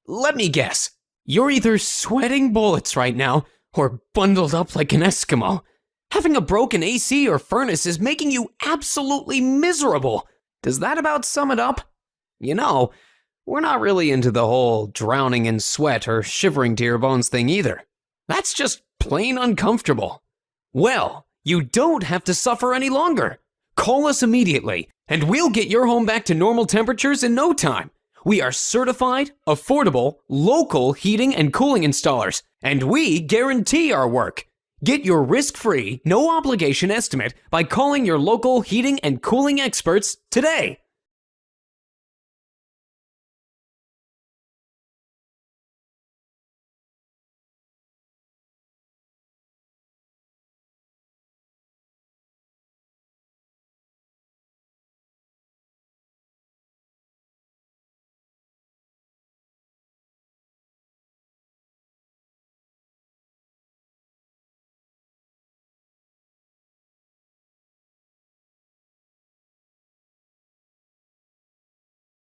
Let me guess. You're either sweating bullets right now or bundled up like an Eskimo. Having a broken AC or furnace is making you absolutely miserable. Does that about sum it up? You know, we're not really into the whole drowning in sweat or shivering to your bones thing either. That's just plain uncomfortable. Well, you don't have to suffer any longer. Call us immediately, and we'll get your home back to normal temperatures in no time. We are certified, affordable, local heating and cooling installers, and we guarantee our work. Get your risk-free, no-obligation estimate by calling your local heating and cooling experts today.